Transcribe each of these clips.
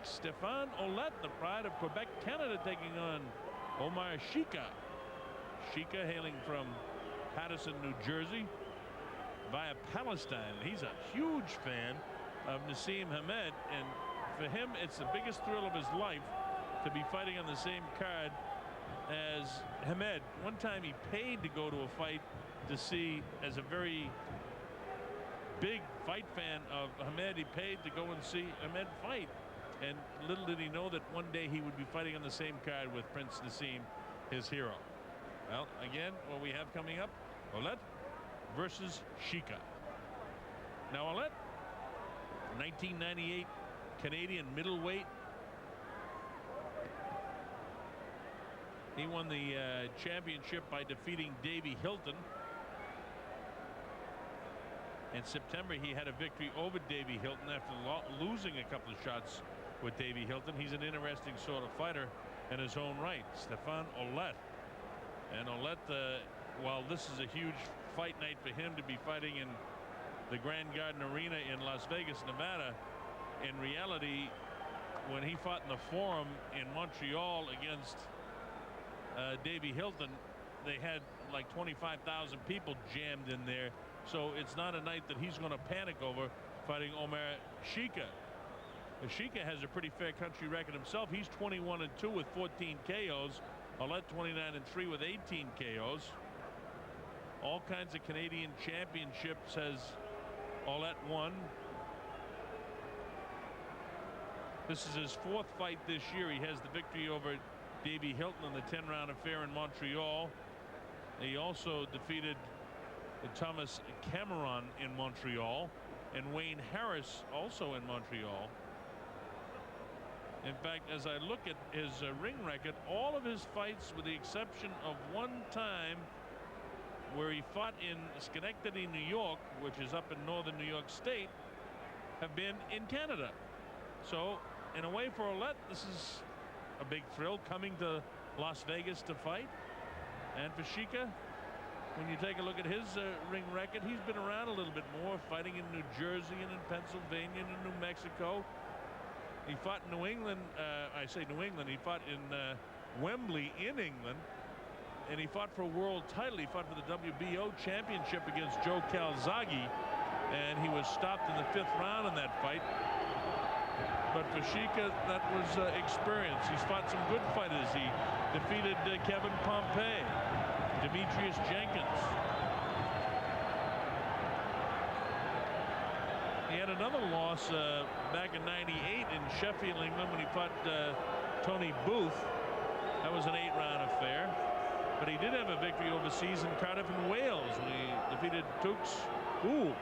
Stephane Ouellet, the pride of Quebec, Canada, taking on Omar Sheika. Sheika hailing from Paterson, New Jersey, via Palestine. He's a huge fan of Naseem Hamed, and for him, it's the biggest thrill of his life to be fighting on the same card as Hamed. One time he paid to go to a fight to see, as a very big fight fan of Hamed, he paid to go and see Hamed fight. And little did he know that one day he would be fighting on the same card with Prince Naseem, his hero. Well, again, what we have coming up, Ouellet versus Sheika. Now, Ouellet, 1998 Canadian middleweight. He won the championship by defeating Davey Hilton. In September, he had a victory over Davey Hilton after losing a couple of shots with Davey Hilton. He's an interesting sort of fighter in his own right, Stephane Ouellet. And Ouellet, while this is a huge fight night for him to be fighting in the Grand Garden Arena in Las Vegas, Nevada, in reality, when he fought in the Forum in Montreal against Davey Hilton, they had like 25,000 people jammed in there. So it's not a night that he's going to panic over fighting Omar Sheika. Sheika has a pretty fair country record himself. He's 21-2 with 14 KOs. Ouellet 29-3 with 18 KOs. All kinds of Canadian championships has Ouellet won. This is his fourth fight this year. He has the victory over Davey Hilton in the 10-round affair in Montreal. He also defeated Thomas Cameron in Montreal, and Wayne Harris also in Montreal. In fact, as I look at his ring record, all of his fights, with the exception of one time where he fought in Schenectady, New York, which is up in northern New York State, have been in Canada. So, in a way, for Ouellet, this is a big thrill, coming to Las Vegas to fight. And for Sheika, when you take a look at his ring record, he's been around a little bit more, fighting in New Jersey and in Pennsylvania and in New Mexico. He fought in New England. I say New England. He fought in Wembley in England, and he fought for a world title. He fought for the WBO championship against Joe Calzaghe, and he was stopped in the 5th round in that fight. But for Sheika, that was experience. He's fought some good fighters. He defeated Kevin Pompey, Demetrius Jenkins. He had another loss back in '98 in Sheffield, England, when he fought Tony Booth. That was an 8-round affair. But he did have a victory overseas in Cardiff and Wales when he defeated Tukes. Ooh.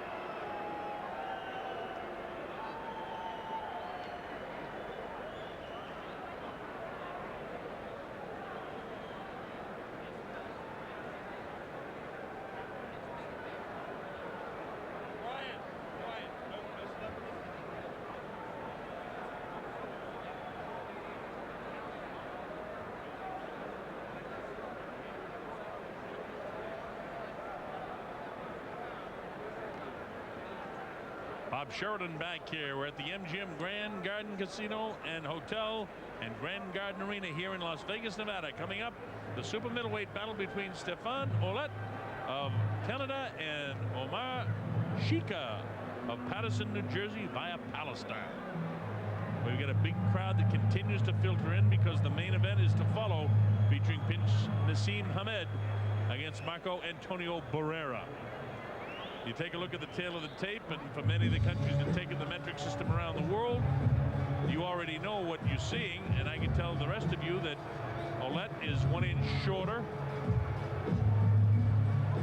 Bob Sheridan back here. We're at the MGM Grand Garden Casino and Hotel and Grand Garden Arena here in Las Vegas, Nevada. Coming up, the super middleweight battle between Stephane Ouellet of Canada and Omar Sheika of Paterson, New Jersey, via Palestine. We've got a big crowd that continues to filter in because the main event is to follow, featuring Prince Naseem Hamed against Marco Antonio Barrera. You take a look at the tail of the tape, and for many of the countries that have taken the metric system around the world, you already know what you're seeing, and I can tell the rest of you that Ouellet is 1 inch shorter.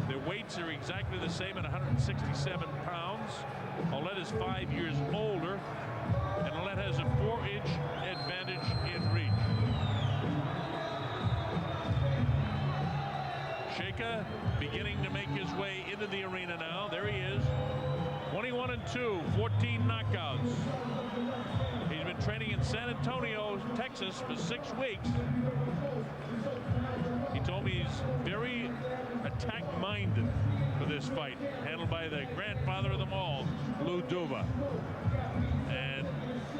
Their weights are exactly the same at 167 pounds. Ouellet is 5 years older, and Ouellet has a 4-inch advantage in reach. Sheika beginning to make his way into the arena now. There he is. 21-2, 14 knockouts. He's been training in San Antonio, Texas for 6 weeks. He told me he's very attack-minded for this fight, handled by the grandfather of them all, Lou Duva. And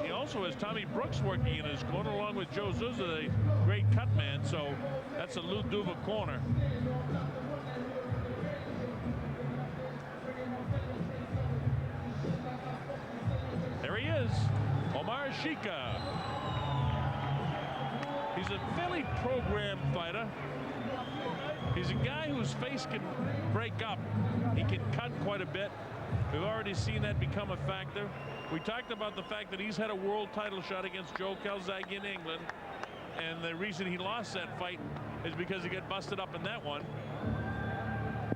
he also has Tommy Brooks working in his corner, along with Joe Zuzza, the great cut man. So that's a Lou Duva corner. There he is, Omar Sheika. He's a fairly programmed fighter. He's a guy whose face can break up. He can cut quite a bit. We've already seen that become a factor. We talked about the fact that he's had a world title shot against Joe Calzaghe in England. And the reason he lost that fight is because he got busted up in that one.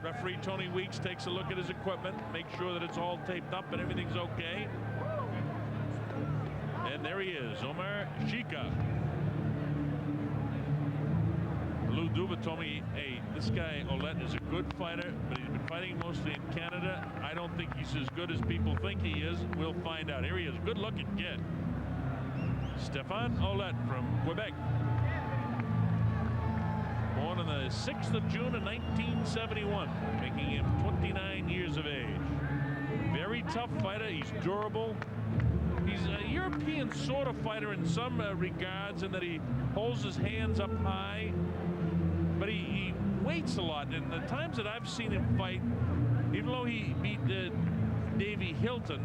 Referee Tony Weeks takes a look at his equipment, makes sure that it's all taped up and everything's okay. And there he is, Omar Sheika. Lou Duva told me, hey, this guy Ouellet is a good fighter, but he's been fighting mostly in Canada. I don't think he's as good as people think he is. We'll find out. Here he is, good looking kid. Stephane Ouellet from Quebec. Born on the 6th of June of 1971, making him 29 years of age. Very tough fighter. He's durable. He's a European sort of fighter in some regards, in that he holds his hands up high, but he waits a lot. And the times that I've seen him fight, even though he beat Davey Hilton,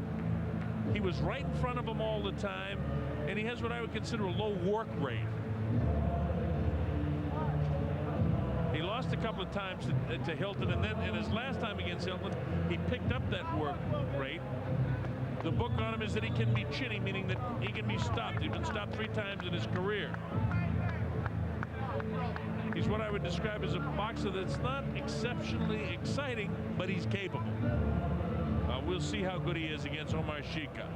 he was right in front of him all the time, and he has what I would consider a low work rate. He lost a couple of times to Hilton, and then in his last time against Hilton, he picked up that work rate. The book on him is that he can be chinny, meaning that he can be stopped. He's been stopped 3 times in his career. He's what I would describe as a boxer that's not exceptionally exciting, but he's capable. We'll see how good he is against Omar Sheika.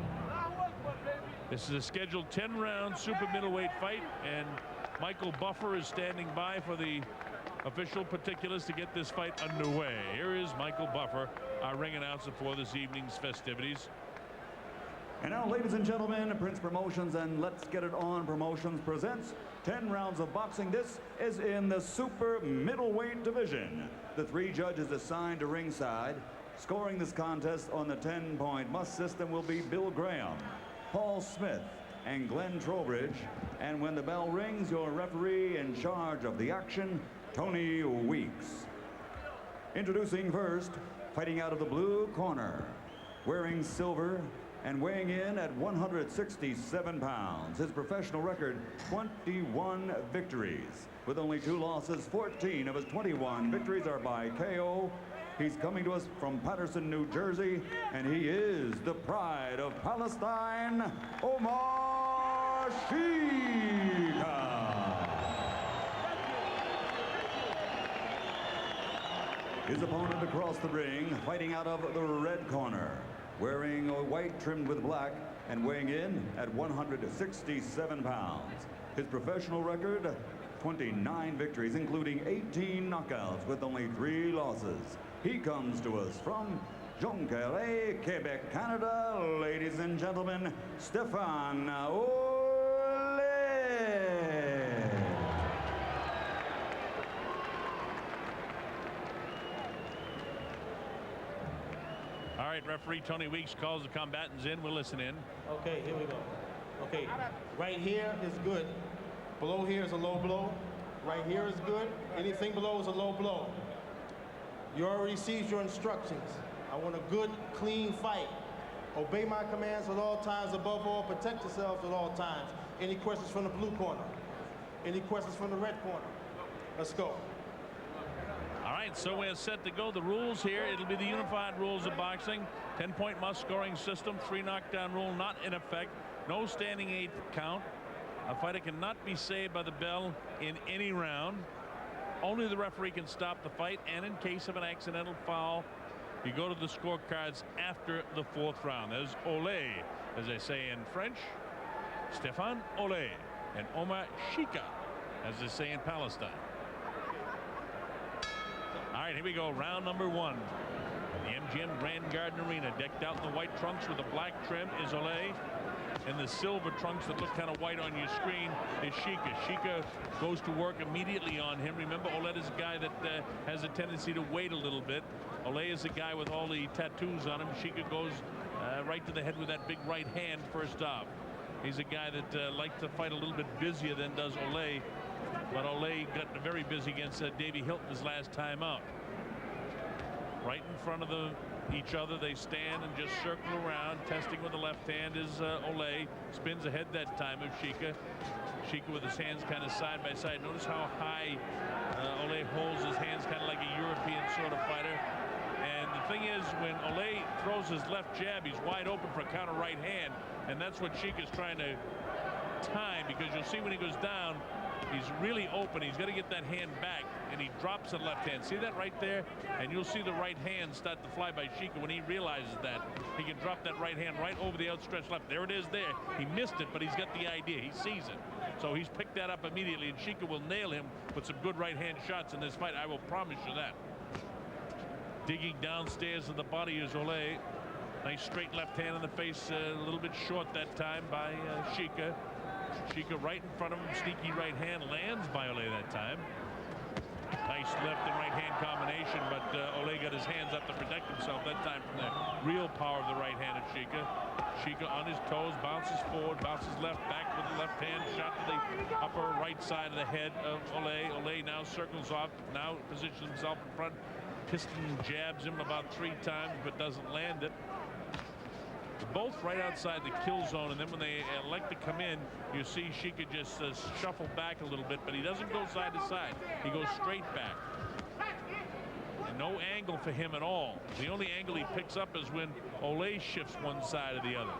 This is a scheduled 10-round super middleweight fight, and Michael Buffer is standing by for the official particulars to get this fight underway. Here is Michael Buffer, our ring announcer for this evening's festivities. And now, ladies and gentlemen, Prince Promotions and Let's Get It On Promotions presents 10 rounds of boxing. This is in the super middleweight division. The 3 judges assigned to ringside, scoring this contest on the 10-point must system, will be Bill Graham, Paul Smith, and Glenn Trowbridge. And when the bell rings, your referee in charge of the action, Tony Weeks. Introducing first, fighting out of the blue corner, wearing silver and weighing in at 167 pounds. His professional record, 21 victories. With only 2 losses, 14 of his 21 victories are by KO. He's coming to us from Patterson, New Jersey, and he is the pride of Palestine, Omar Sheika. His opponent across the ring, fighting out of the red corner, wearing a white trimmed with black and weighing in at 167 pounds. His professional record, 29 victories, including 18 knockouts with only 3 losses. He comes to us from Jonquière, Quebec, Canada. Ladies and gentlemen, Stephane Ouellet. All right, referee Tony Weeks calls the combatants in. We'll listen in. Okay, here we go. Okay, right here is good. Below here is a low blow. Right here is good. Anything below is a low blow. You already received your instructions. I want a good, clean fight. Obey my commands at all times. Above all, protect yourselves at all times. Any questions from the blue corner? Any questions from the red corner? Let's go. All right, so we're set to go. The rules here, it'll be the unified rules of boxing. 10-point must scoring system, 3 knockdown rule not in effect. No standing 8 count. A fighter cannot be saved by the bell in any round. Only the referee can stop the fight, and in case of an accidental foul, you go to the scorecards after the 4th round. There's Ouellet, as they say in French, Stephane Ouellet, and Omar Sheika, as they say in Palestine. All right, here we go, round number 1. The MGM Grand Garden Arena, decked out in the white trunks with a black trim, is Ouellet. And the silver trunks that look kind of white on your screen is Sheika. Sheika goes to work immediately on him. Remember, Ouellet is a guy that has a tendency to wait a little bit. Ouellet is a guy with all the tattoos on him. Sheika goes right to the head with that big right hand first off. He's a guy that likes to fight a little bit busier than does Ouellet. But Ouellet got very busy against Davey Hilton his last time out. Right in front of each other, they stand and just circle around. Testing with the left hand is Ouellet. Spins ahead that time of Sheika. Sheika with his hands kind of side by side. Notice how high Ouellet holds his hands, kind of like a European sort of fighter. And the thing is, when Ouellet throws his left jab, he's wide open for a counter right hand. And that's what Sheika's trying to time, because you'll see when he goes down, he's really open. He's got to get that hand back, and he drops the left hand. See that right there? And you'll see the right hand start to fly by Sheika when he realizes that. He can drop that right hand right over the outstretched left. There it is there. He missed it, but he's got the idea. He sees it. So he's picked that up immediately, and Sheika will nail him with some good right hand shots in this fight. I will promise you that. Digging downstairs in the body is Ouellet. Nice straight left hand in the face, a little bit short that time by Sheika. Sheika right in front of him, sneaky right hand, lands by Ouellet that time. Nice left and right hand combination, but Ouellet got his hands up to protect himself that time from the real power of the right hand of Sheika. Sheika on his toes, bounces forward, bounces left, back with the left hand, shot to the upper right side of the head of Ouellet. Ouellet now circles off, now positions himself in front. Piston jabs him about 3 times, but doesn't land it. Both right outside the kill zone, and then when they elect to come in, you see Sheika just shuffle back a little bit, but he doesn't go side to side. He goes straight back. And no angle for him at all. The only angle he picks up is when Ouellet shifts one side or the other.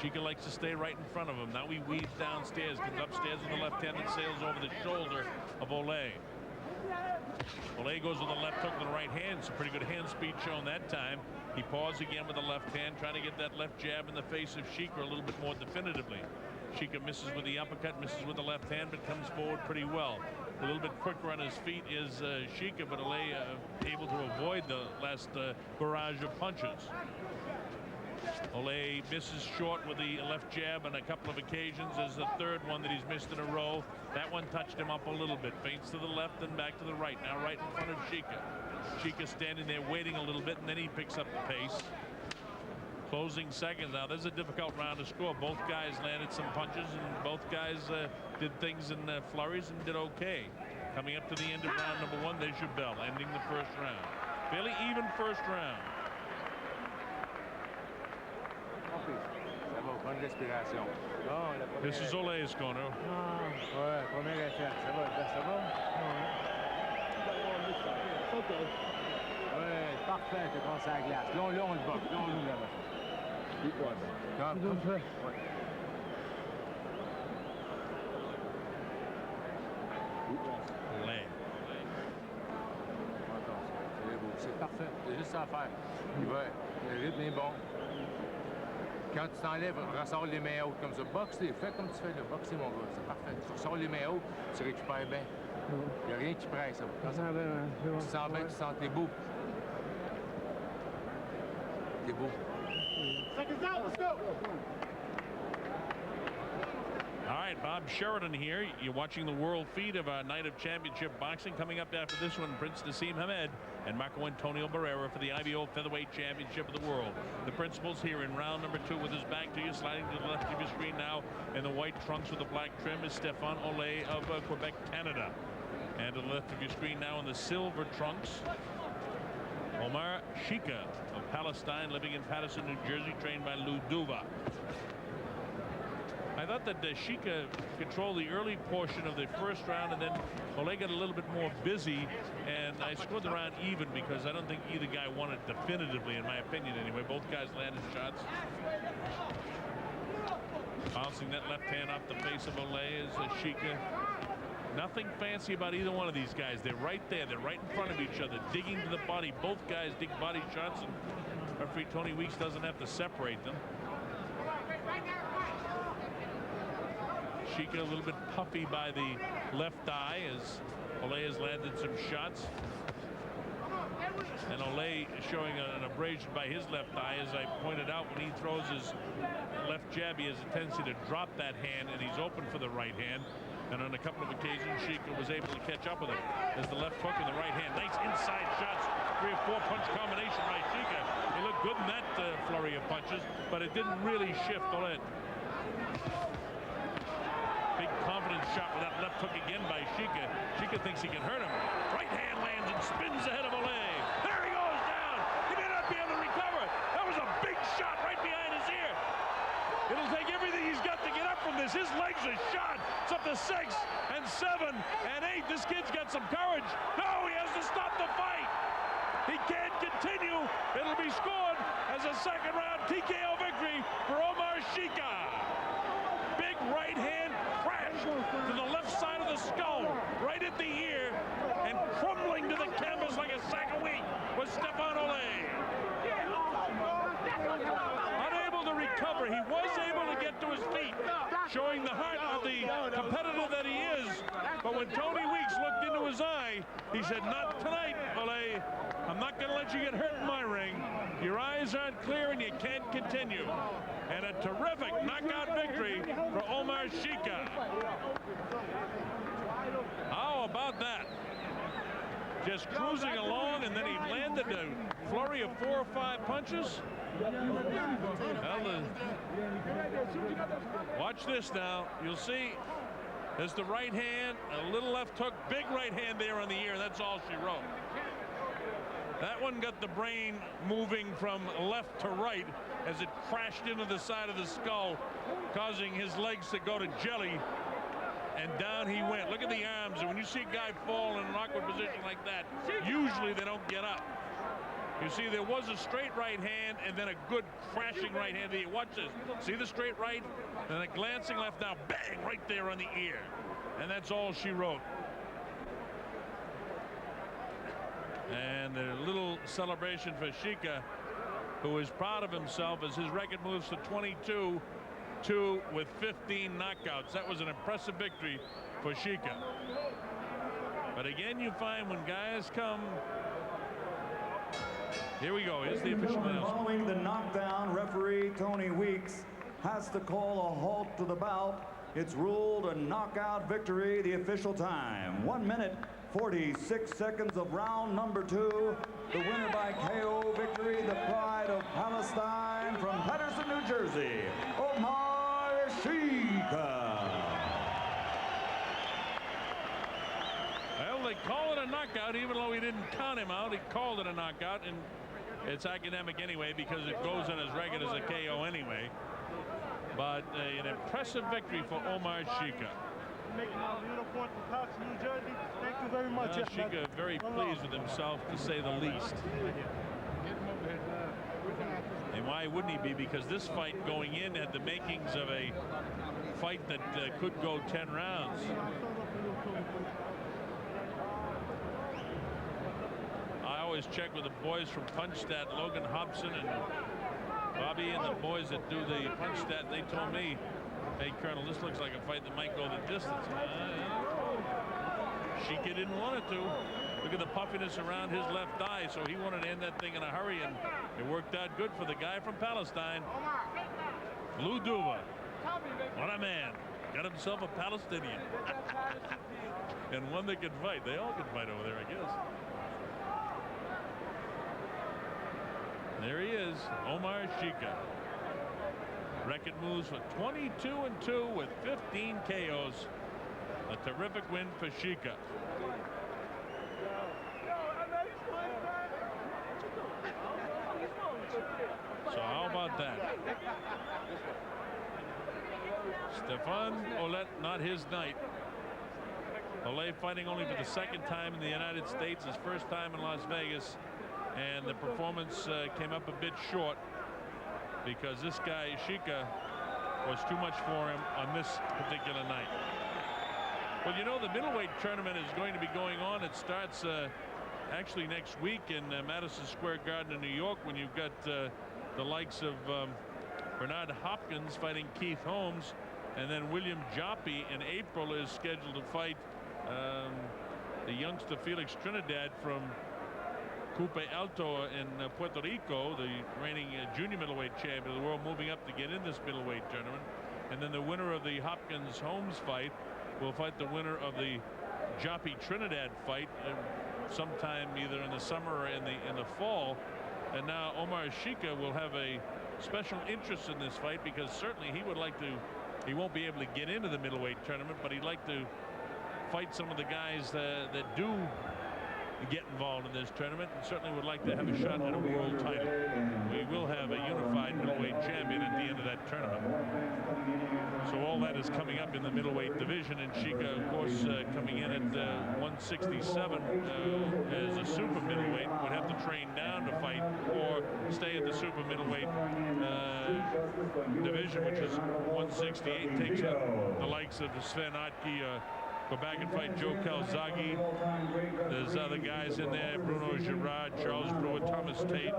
Sheika likes to stay right in front of him. Now he weaves downstairs, comes upstairs with the left hand and sails over the shoulder of Ouellet. Ouellet goes with the left hook and the right hand. It's a pretty good hand speed shown that time. He paused again with the left hand, trying to get that left jab in the face of Sheika a little bit more definitively. Sheika misses with the uppercut, misses with the left hand, but comes forward pretty well. A little bit quicker on his feet is Sheika, but Ouellet able to avoid the last barrage of punches. Ouellet misses short with the left jab on a couple of occasions. There's the third one that he's missed in a row. That one touched him up a little bit. Feints to the left and back to the right. Now right in front of Sheika. Sheika standing there waiting a little bit, and then he picks up the pace. Closing seconds. Now there's a difficult round to score. Both guys landed some punches, and both guys did things in flurries and did okay. Coming up to the end of round number 1, there's your bell, ending the first round. Fairly even first round. This is Ouellet's corner. Ouais, premier effet. Ça va, ça va? Ouais, parfait, tu prends sa glace. Là, on le bat. Là, on le bat. C'est parfait. C'est juste ça à faire. Le rythme est bon. Quand tu t'enlèves, ressors les mains hautes comme ça. Boxe-les, fais comme tu fais le boxe, mon gars. C'est parfait. Tu ressors les mains hautes, tu récupères bien. Il n'y a rien qui presse. Quand tu sens bien, tu sens t'es beau. T'es beau. Seconds out, let's go. All right, Bob Sheridan here. You're watching the world feed of our Night of Championship Boxing. Coming up after this one, Prince Nassim Hamed and Marco Antonio Barrera for the IBO Featherweight Championship of the world. The principals here in round number 2 with his back to you, sliding to the left of your screen now in the white trunks with the black trim is Stephane Ouellet of Quebec, Canada. And to the left of your screen now in the silver trunks, Omar Sheika of Palestine, living in Paterson, New Jersey, trained by Lou Duva. I thought that Sheika controlled the early portion of the first round, and then Ouellet got a little bit more busy, and I scored the round even because I don't think either guy won it definitively, in my opinion anyway. Both guys landed shots. Bouncing that left hand off the face of Ouellet is Sheika. Nothing fancy about either one of these guys. They're right there. They're right in front of each other, digging to the body. Both guys dig body shots, and referee Tony Weeks doesn't have to separate them. Sheika a little bit puffy by the left eye as Ouellet has landed some shots. And Ouellet showing an abrasion by his left eye. As I pointed out, when he throws his left jab, he has a tendency to drop that hand, and he's open for the right hand. And on a couple of occasions, Sheika was able to catch up with him. As the left hook and the right hand. Nice inside shots. 3 or 4 punch combination by Sheika. He looked good in that flurry of punches, but it didn't really shift Ouellet. hook again by Sheika. Sheika thinks he can hurt him. Right hand lands and spins ahead of Ouellet. There he goes down. He may not be able to recover. That was a big shot right behind his ear. It'll take everything he's got to get up from this. His legs are shot. It's up to 6 and 7 and 8. This kid's got some courage. No, he has to stop the fight. He can't continue. It'll be scored as a second round TKO victory for Omar Sheika. Big right hand crash to the left side of the skull, right at the ear, and crumbling to the canvas like a sack of wheat was Stephane Ouellet. Unable to recover, he was able to get to his feet, showing the heart of the competitor that he is. But when Tony Weeks looked into his eye, he said, "Not tonight, Ouellet. I'm not going to let you get hurt in my ring. Your eyes aren't clear and you can't continue." And a terrific knockout victory for Omar Sheika. How about that? Just cruising along, and then he landed a flurry of 4 or 5 punches. Well, watch this now. You'll see there's the right hand, a little left hook, big right hand there on the ear. That's all she wrote. That one got the brain moving from left to right as it crashed into the side of the skull, causing his legs to go to jelly, and down he went. Look at the arms, and when you see a guy fall in an awkward position like that, usually they don't get up. You see, there was a straight right hand and then a good crashing right hand. Watch this. See the straight right? Then a glancing left. Now, bang, right there on the ear. And that's all she wrote. And a little celebration for Sheika, who is proud of himself as his record moves to 22-2 with 15 knockouts. That was an impressive victory for Sheika. But again, you find when guys come. Here we go. Here's the official announcement. Following the knockdown, referee Tony Weeks has to call a halt to the bout. It's ruled a knockout victory. The official time, 1 minute 46 seconds of round number 2. The winner by KO victory, the pride of Palestine from Patterson, New Jersey, Omar Sheika. Well, they call it a knockout, even though he didn't count him out. He called it a knockout, and it's academic anyway because it goes on his record as a KO anyway. But an impressive victory for Omar Sheika. Making our uniform from Patterson, New Jersey. Thank you very much. Sheika very pleased with himself, to say the least. And why wouldn't he be? Because this fight going in had the makings of a fight that could go 10 rounds. I always check with the boys from Punchstat, Logan Hobson and Bobby, and the boys that do the Punchstat. They told me, "Hey, Colonel, this looks like a fight that might go the distance." Sheika didn't want it to. Look at the puffiness around his left eye, so he wanted to end that thing in a hurry, and it worked out good for the guy from Palestine. Lou Duva. What a man. Got himself a Palestinian. And one that can fight. They all can fight over there, I guess. There he is, Omar Sheika. Record moves for 22-2 with 15 KOs. A terrific win for Sheika. So how about that? Stephane Ouellet, not his night. Ouellet fighting only for the 2nd time in the United States, his 1st time in Las Vegas. And the performance came up a bit short because this guy, Sheika, was too much for him on this particular night. Well, you know, the middleweight tournament is going to be going on. It starts actually next week in Madison Square Garden in New York, when you've got the likes of Bernard Hopkins fighting Keith Holmes, and then William Joppy in April is scheduled to fight the youngster Felix Trinidad from Coupe Alto in Puerto Rico, the reigning junior middleweight champion of the world, moving up to get in this middleweight tournament. And then the winner of the Hopkins-Holmes fight will fight the winner of the Joppy-Trinidad fight sometime either in the summer or in the fall. And now Omar Sheika will have a special interest in this fight because certainly he would like to. He won't be able to get into the middleweight tournament, but he'd like to fight some of the guys that do get involved in this tournament, and certainly would like to have a shot at a world title. We will have a unified middleweight champion at the end of that tournament. So all that is coming up in the middleweight division, and Sheika, of course, coming in at 167 as a super middleweight, would have to train down to fight or stay at the super middleweight division, which is 168. Takes the likes of Stephane, go back and fight Joe Calzaghe. There's other guys in there: Bruno Girard, Charles Brewer, Thomas Tate.